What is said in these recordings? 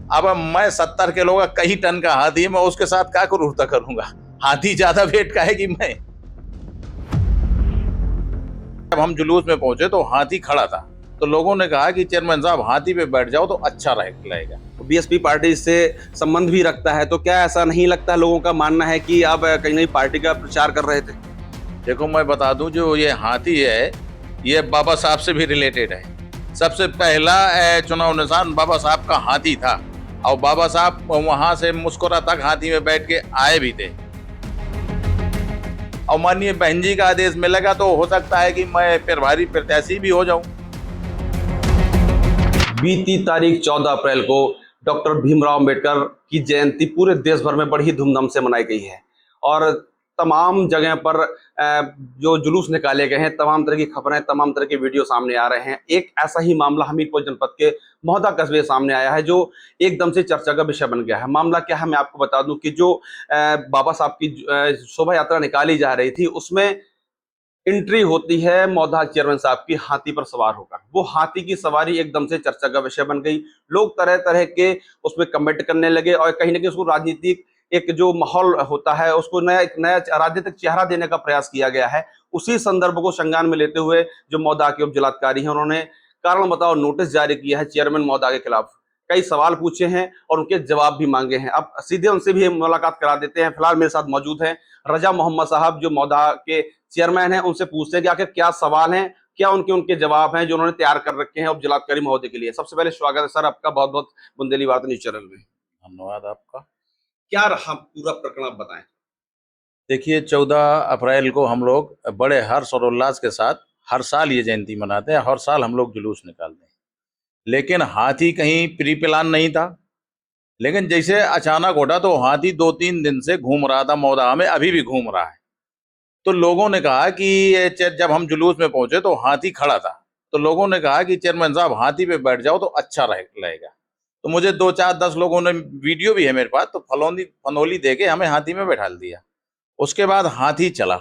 अब मैं 70 किलो का कई टन का हाथी है, मैं उसके साथ क्या क्रूरता करूंगा? हाथी ज्यादा वेट का है कि मैं? जब हम जुलूस में पहुंचे तो हाथी खड़ा था, तो लोगों ने कहा कि चेयरमैन साहब हाथी पे बैठ जाओ तो अच्छा रहेगा। बीएसपी पार्टी से संबंध भी रखता है, तो क्या ऐसा नहीं लगता? लोगों का मानना है कि आप कहीं ना कहीं पार्टी का प्रचार कर रहे थे। देखो, मैं बता दूं, जो ये हाथी है ये बाबा साहब से भी रिलेटेड है। सबसे पहला चुनाव निशान बाबा साहब का हाथी था, और बाबा साहब वहां से मुस्कुरा तक हाथी में बैठ के आए भी थे। और माननीय बहन जी का आदेश मिलेगा तो हो सकता है कि मैं प्रभारी प्रत्याशी भी हो जाऊं। बीती तारीख 14 अप्रैल को डॉक्टर भीमराव अंबेडकर की जयंती पूरे देश भर में बड़ी धूमधाम से मनाई गई है और तमाम जगह पर जो जुलूस निकाले गए हैं, तमाम तरह की खबरें, तमाम तरह के वीडियो सामने आ रहे हैं। एक ऐसा ही मामला हमीरपुर जनपद के महोदा कस्बे सामने आया है, जो एकदम से चर्चा का विषय बन गया है। मामला क्या है, मैं आपको बता दूं कि जो बाबा साहब की शोभा यात्रा निकाली जा रही थी, उसमें एंट्री होती है मौधा चेयरमैन साहब की हाथी पर सवार होकर। वो हाथी की सवारी एकदम से चर्चा का विषय बन गई। लोग तरह तरह के उसमें कमेंट करने लगे और कहीं ना कहीं उसको राजनीतिक एक जो माहौल होता है उसको नया एक नया राजनीतिक चेहरा देने का प्रयास किया गया है। उसी संदर्भ को संज्ञान में लेते हुए जो मौदा के उपजिलाधिकारी हैं, उन्होंने कारण बताओ नोटिस जारी किया है चेयरमैन मौदा के खिलाफ। कई सवाल पूछे हैं और उनके जवाब भी मांगे हैं। अब सीधे उनसे भी मुलाकात करा देते हैं। फिलहाल मेरे साथ मौजूद हैं रजा मोहम्मद साहब, जो मौदा के चेयरमैन हैं। उनसे पूछते हैं कि आखिर क्या सवाल हैं, क्या उनके जवाब हैं जो उन्होंने तैयार कर रखे हैं उपजिलाधिकारी महोदय के लिए। सबसे पहले स्वागत है सर आपका, बहुत बहुत बुंदेली वार्ता न्यूज चैनल में। धन्यवाद आपका। क्या रहा पूरा प्रकरण, आप बताएं। देखिए, 14 अप्रैल को हम लोग बड़े हर्ष और उल्लास के साथ हर साल ये जयंती मनाते हैं, हर साल हम लोग जुलूस निकालते हैं। लेकिन हाथी कहीं प्री प्लान नहीं था। लेकिन जैसे अचानक उठा तो हाथी 2-3 दिन से घूम रहा था मौदा में, अभी भी घूम रहा है। तो लोगों ने कहा कि जब हम जुलूस में पहुंचे तो हाथी खड़ा था, तो लोगों ने कहा कि चेयरमैन साहब हाथी पे बैठ जाओ तो अच्छा रहेगा। तो मुझे 2-4-10 लोगों ने, वीडियो भी है मेरे पास, तो फनोली दे के हमें हाथी में बैठा दिया। उसके बाद हाथी चला।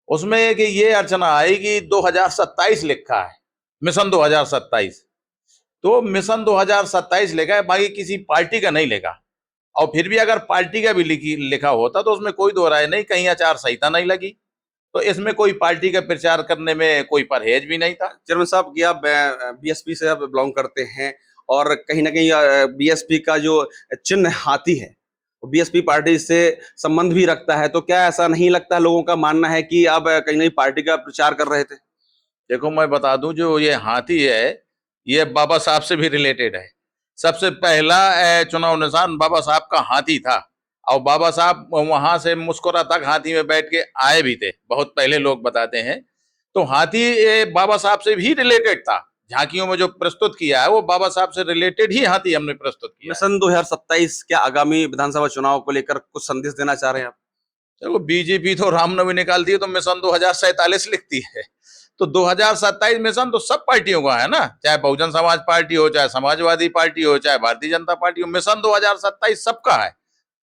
उसमें एक ये अर्चना आई कि 2027 लिखा है, मिशन 2027। तो मिशन 2027 लिखा है, बाकी किसी पार्टी का नहीं लिखा। और फिर भी अगर पार्टी का भी लिखा होता तो उसमें कोई दो राय नहीं, कहीं आचार संहिता नहीं लगी। तो इसमें कोई पार्टी का प्रचार करने में कोई परहेज भी नहीं था। चेयरमैन साहब की आप बीएसपी से आप बिलोंग करते हैं और कहीं ना कहीं बीएसपी का जो चिन्ह हाथी है, बीएसपी पार्टी से संबंध भी रखता है, तो क्या ऐसा नहीं लगता? लोगों का मानना है कि आप कहीं ना कहीं पार्टी का प्रचार कर रहे थे। देखो, मैं बता दूं, जो ये हाथी है ये बाबा साहब से भी रिलेटेड है। सबसे पहला चुनाव निशान बाबा साहब का हाथी था, और बाबा साहब वहां से मुस्कुरा तक हाथी में बैठ के आए भी थे, बहुत पहले लोग बताते हैं। तो हाथी बाबा साहब से भी रिलेटेड था। झांकियों में जो प्रस्तुत किया है वो बाबा साहब से रिलेटेड ही हाथी हमने प्रस्तुत किया है। मिशन 2027 क्या आगामी विधानसभा चुनाव को लेकर कुछ संदेश देना चाह रहे हैं आप? देखो, बीजेपी तो रामनवमी निकालती है तो मिशन 2047 लिखती है। तो 2027 मिशन तो सब पार्टियों का है ना, चाहे बहुजन समाज पार्टी हो, चाहे समाजवादी पार्टी हो, चाहे भारतीय जनता पार्टी हो, मिशन 2027 सबका है।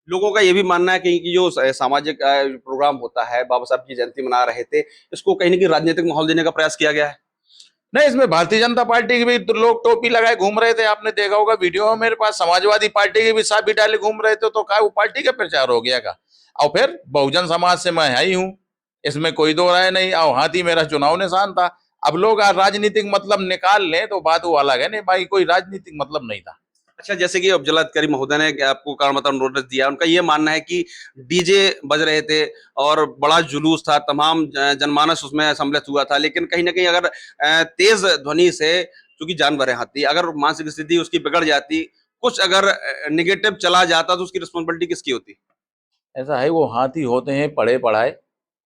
लोगों का ये भी मानना है कि जो सामाजिक प्रोग्राम होता है, बाबा साहब की जयंती मना रहे थे, इसको कहीं ना कहीं राजनीतिक माहौल देने का प्रयास किया गया है। नहीं, इसमें भारतीय जनता पार्टी के भी तो लोग टोपी लगाए घूम रहे थे, आपने देखा होगा वीडियो में मेरे पास। समाजवादी पार्टी के भी साबी डाले घूम रहे थे, तो क्या वो पार्टी का प्रचार हो गया का? और फिर बहुजन समाज से मैं ही हूँ, इसमें कोई दो राय नहीं। और हाथी मेरा चुनाव निशान था। अब लोग राजनीतिक मतलब निकाल लें तो बात वो अलग है, नहीं भाई, कोई राजनीतिक मतलब नहीं था। अच्छा, जैसे कि अब जिलाधिकारी महोदय ने आपको कारण बताओ नोटिस दिया, उनका ये मानना है कि डीजे बज रहे थे और बड़ा जुलूस था, तमाम जनमानस उसमें सम्मिलित हुआ था, लेकिन कहीं ना कहीं अगर तेज ध्वनि से, चूंकि जानवर है हाथी, अगर मानसिक स्थिति उसकी बिगड़ जाती, कुछ अगर निगेटिव चला जाता, तो उसकी रिस्पॉन्सिबिलिटी किसकी होती? ऐसा है, वो हाथी होते हैं पढ़े पढ़ाए,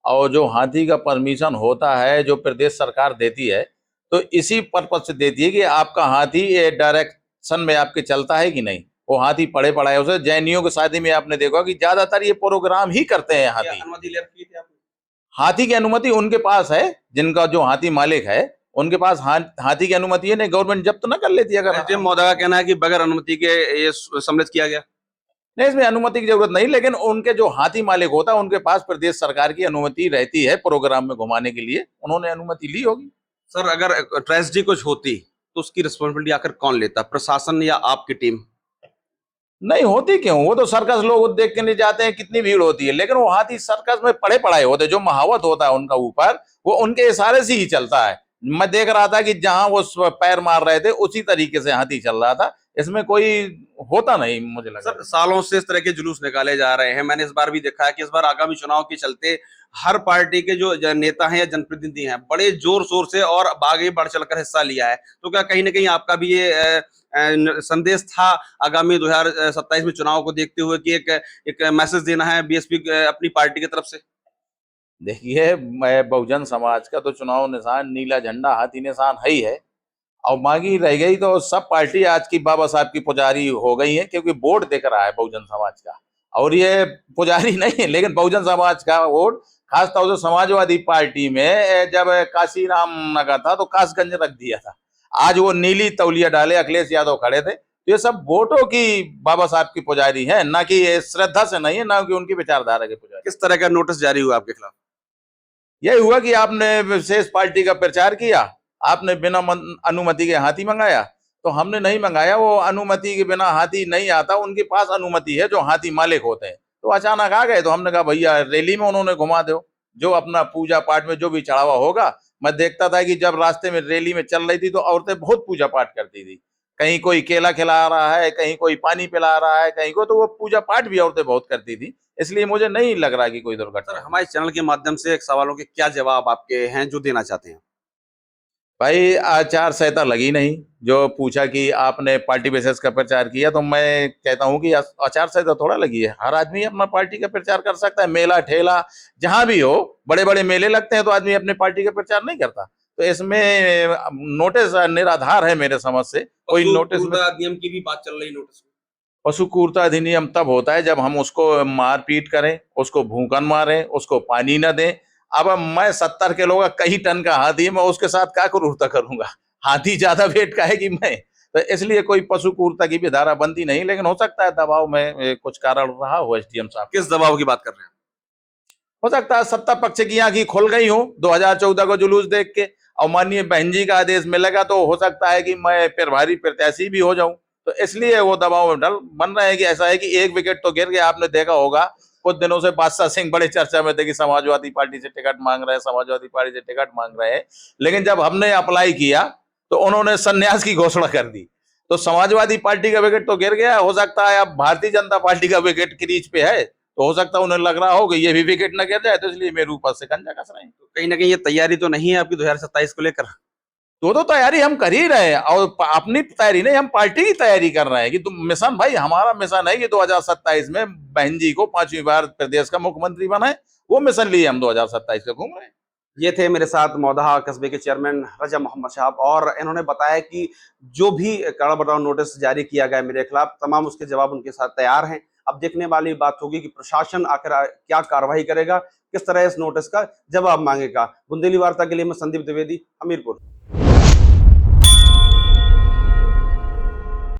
और जो हाथी का परमिशन होता है जो प्रदेश सरकार देती है, तो इसी पर्पज से देती है कि आपका हाथी डायरेक्शन में आपके चलता है कि नहीं। वो हाथी पढ़े पढ़ाए। उसे जैनियों की शादी में आपने देखा कि ज्यादातर ये प्रोग्राम ही करते हैं हाथी। अनुमति ले रखी थी आपने? हाथी की अनुमति उनके पास है, जिनका जो हाथी मालिक है उनके पास हाथी की अनुमति है। नहीं, गवर्नमेंट जब्त ना कर लेती अगर। एसडीएम महोदय का कहना है कि बगैर अनुमति के ये सम्मिलित किया गया। नहीं, इसमें अनुमति की जरूरत नहीं, लेकिन उनके जो हाथी मालिक होता है उनके पास प्रदेश सरकार की अनुमति रहती है प्रोग्राम में घुमाने के लिए, उन्होंने अनुमति ली होगी। सर, अगर ट्रेजेडी कुछ होती तो उसकी रिस्पॉन्सिबिलिटी आखिर कौन लेता, प्रशासन या आपकी टीम? नहीं होती क्यों? वो तो सर्कस लोग देख के नहीं जाते हैं, कितनी भीड़ होती है, लेकिन वो हाथी सर्कस में पड़े पड़ाए होते, जो महावत होता है उनका ऊपर, वो उनके इशारे से ही चलता है। मैं देख रहा था कि जहां वो पैर मार रहे थे उसी तरीके से हाथी चल रहा था, इसमें कोई होता नहीं मुझे लगा। सर, सालों से इस तरह के जुलूस निकाले जा रहे हैं। मैंने इस बार भी देखा है कि इस बार आगामी चुनाव के चलते हर पार्टी के जो नेता हैं या जनप्रतिनिधि हैं, बड़े जोर शोर से और आगे बढ़ चलकर हिस्सा लिया है। तो क्या कहीं ना कहीं आपका भी ये संदेश था आगामी 2027 में चुनाव को देखते हुए कि एक मैसेज देना है बीएसपी अपनी पार्टी की तरफ से? देखिए, मैं बहुजन समाज का तो चुनाव निशान नीला झंडा हाथी निशान है ही है, और मांगी रह गई तो सब पार्टी आज की बाबा साहब की पुजारी हो गई है, क्योंकि वोट दिख रहा है बहुजन समाज का। और ये पुजारी नहीं है, लेकिन बहुजन समाज का वोट खासतौर से समाजवादी पार्टी में जब काशीराम नगर था तो कासगंज रख दिया था। आज वो नीली तौलिया डाले अखिलेश यादव खड़े थे, तो ये सब वोटों की बाबा साहब की पुजारी है, ना कि श्रद्धा से नहीं है, ना कि उनकी विचारधारा की पुजारी। किस तरह का नोटिस जारी हुआ आपके खिलाफ? यही हुआ कि आपने विशेष पार्टी का प्रचार किया, आपने बिना अनुमति के हाथी मंगाया, तो हमने नहीं मंगाया। वो अनुमति के बिना हाथी नहीं आता, उनके पास अनुमति है जो हाथी मालिक होते हैं। तो अचानक आ गए, तो हमने कहा भैया रैली में उन्होंने घुमा दो, जो अपना पूजा पाठ में जो भी चढ़ावा होगा। मैं देखता था कि जब रास्ते में रैली में चल रही थी तो औरतें बहुत पूजा पाठ करती थी, कहीं कोई केला खिला रहा है, कहीं कोई पानी पिला रहा है, कहीं को, तो वो पूजा पाठ भी औरतें बहुत करती थी। इसलिए मुझे नहीं लग रहा कि कोई सर, दुर्घटना। हमारे चैनल के माध्यम से एक सवालों के क्या जवाब आपके हैं जो देना चाहते हैं? भाई, आचार संहिता लगी नहीं। जो पूछा कि आपने पार्टी बेसिस का प्रचार किया, तो मैं कहता हूं कि आचार संहिता थोड़ा लगी है। हर आदमी अपना पार्टी का प्रचार कर सकता है, मेला ठेला जहां भी हो, बड़े बड़े मेले लगते हैं तो आदमी अपने पार्टी का प्रचार नहीं करता। तो इसमें नोटिस निराधार है मेरे समझ से। कोई नोटिस में अधिनियम की भी बात चल रही नोटिस में। पशु क्रूरता अधिनियम तब होता है जब हम उसको मारपीट करें, उसको भूखन मारें, उसको पानी न दें। अब मैं 70 किलो का कई टन का हाथी, मैं उसके साथ क्या क्रूरता करूंगा? हाथी ज्यादा वेट का है कि मैं? तो इसलिए कोई पशु क्रूरता की भी धारा बनती नहीं, लेकिन हो सकता है दबाव में कुछ कारण रहा हो एसडीएम साहब। किस दबाव की बात कर रहे हैं? हो सकता है सत्ता पक्ष की आंखें खुल गई हो 2014 को जुलूस देख के, और माननीय बहन जी का आदेश मिलेगा तो हो सकता है कि मैं प्रभारी प्रत्याशी भी हो जाऊं। तो इसलिए वो दबाव में डल बन रहे हैं कि ऐसा है कि एक विकेट तो गिर गया। आपने देखा होगा कुछ दिनों से बादशाह सिंह बड़े चर्चा में थे कि समाजवादी पार्टी से टिकट मांग रहे हैं, समाजवादी पार्टी से टिकट मांग रहे हैं। लेकिन जब हमने अप्लाई किया तो उन्होंने संन्यास की घोषणा कर दी। तो समाजवादी पार्टी का विकेट तो गिर गया, हो सकता है अब भारतीय जनता पार्टी का विकेट क्रीज पे है, तो हो सकता है उन्हें लग रहा हो कि ये भी विकेट न गिर जाए, तो इसलिए मेरे ऊपर से कंजा कस रहे हैं। तो कहीं ना कहीं ये तैयारी तो नहीं है आपकी 2027 को लेकर? तो तैयारी हम कर ही रहे हैं, और अपनी तैयारी नहीं, हम पार्टी की तैयारी कर रहे हैं कि तुम मिशन, भाई हमारा मिशन है कि 2027 में बहन जी को 5वीं बार प्रदेश का मुख्यमंत्री बनाए। वो मिशन लिए हम 2027 के घूम रहे हैं। ये थे मेरे साथ मौदहा कस्बे के चेयरमैन रजा मोहम्मद साहब, और इन्होंने बताया कि जो भी कड़ा बढ़ाव नोटिस जारी किया गया मेरे खिलाफ, तमाम उसके जवाब उनके साथ तैयार हैं। अब देखने वाली बात होगी कि प्रशासन आखिर क्या कार्रवाई करेगा, किस तरह इस नोटिस का जवाब मांगेगा। बुंदेली वार्ता के लिए मैं संदीप द्विवेदी, हमीरपुर।